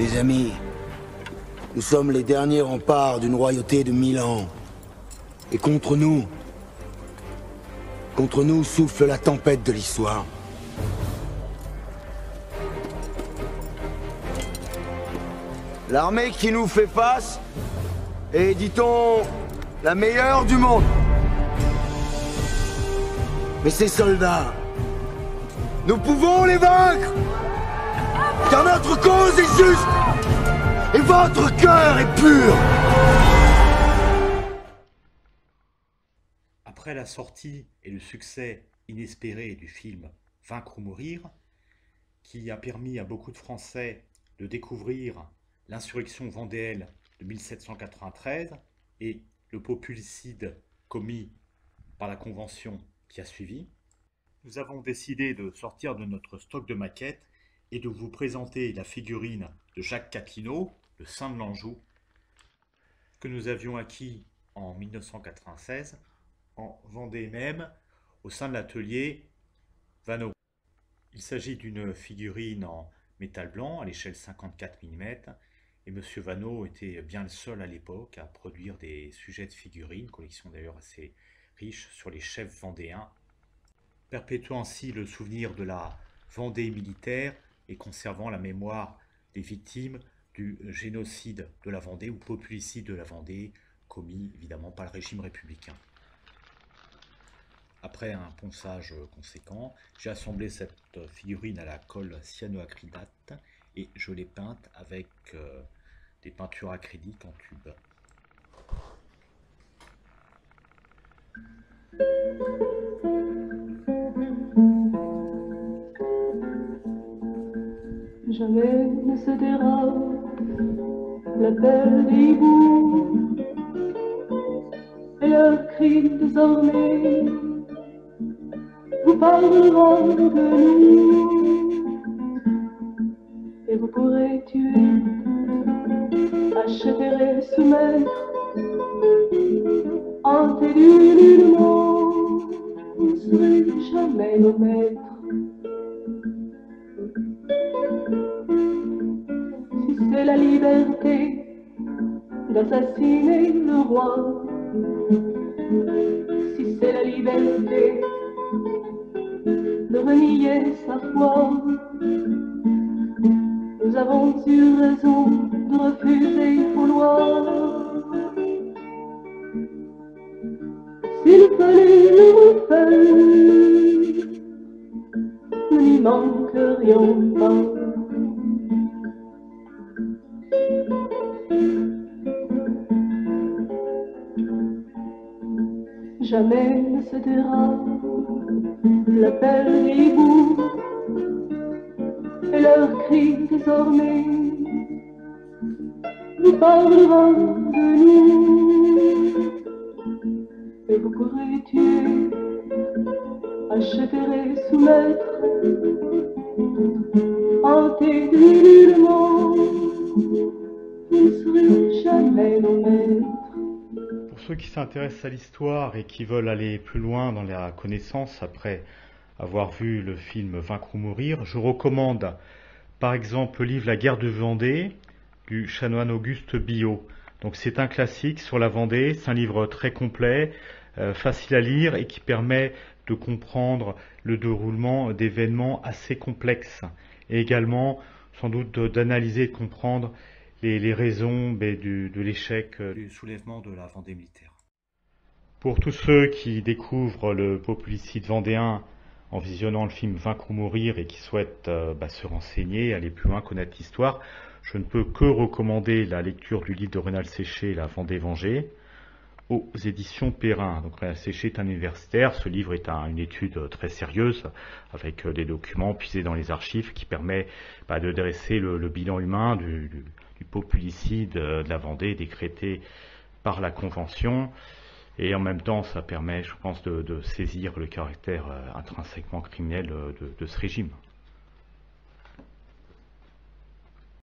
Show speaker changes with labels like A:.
A: Mes amis, nous sommes les derniers remparts d'une royauté de 1000 ans. Et contre nous souffle la tempête de l'histoire. L'armée qui nous fait face est, dit-on, la meilleure du monde. Mais ces soldats, nous pouvons les vaincre, car notre cause est juste et votre cœur est pur.
B: Après la sortie et le succès inespéré du film Vaincre ou mourir, qui a permis à beaucoup de Français de découvrir l'insurrection vendéenne de 1793 et le populicide commis par la Convention qui a suivi, nous avons décidé de sortir de notre stock de maquettes et de vous présenter la figurine de Jacques Catinot, le Saint de l'Anjou, que nous avions acquis en 1996 en Vendée même, au sein de l'atelier Vanneau. Il s'agit d'une figurine en métal blanc à l'échelle 54 mm, et M. Vanneau était bien le seul à l'époque à produire des sujets de figurines, collection d'ailleurs assez riche sur les chefs vendéens, perpétuant ainsi le souvenir de la Vendée militaire et conservant la mémoire des victimes du génocide de la Vendée ou populicide de la Vendée, commis évidemment par le régime républicain. Après un ponçage conséquent, j'ai assemblé cette figurine à la colle cyanoacrylate et je l'ai peinte avec des peintures acryliques en tube.
C: Jamais ne se taira l'appel des hiboux et leurs cris désormais vous parlera de nous, et vous pourrez tuer, acheter et soumettre, hanter d'ulululement, vous ne serez jamais nos maîtres. Si c'est la liberté d'assassiner le roi, si c'est la liberté de renier sa foi, nous avons eu raison de refuser vos lois. S'il fallait nous refaire, nous n'y manquerions pas. Jamais ne se taira l'appel des hiboux et leurs cris désormais nous parlera de nous, et vous pourrez tuer, acheter et soumettre, hanter d'ulululement, vous ne serez jamais nos maîtres.
B: Pour ceux qui s'intéressent à l'histoire et qui veulent aller plus loin dans la connaissance après avoir vu le film Vaincre ou mourir, je recommande par exemple le livre La guerre de Vendée du chanoine Auguste Billot. Donc c'est un classique sur la Vendée, c'est un livre très complet, facile à lire et qui permet de comprendre le déroulement d'événements assez complexes et également sans doute d'analyser et de comprendre les raisons de l'échec du soulèvement de la Vendée militaire. Pour tous ceux qui découvrent le populicide vendéen en visionnant le film Vaincre ou mourir et qui souhaitent se renseigner, aller plus loin, connaître l'histoire, je ne peux que recommander la lecture du livre de Rénal Séché, La Vendée vengée, aux éditions Perrin. Donc Rénal Séché est un universitaire, ce livre est une étude très sérieuse, avec des documents puisés dans les archives qui permet de dresser le bilan humain du populicide de la Vendée décrété par la Convention. Et en même temps, ça permet, je pense, de saisir le caractère intrinsèquement criminel de ce régime.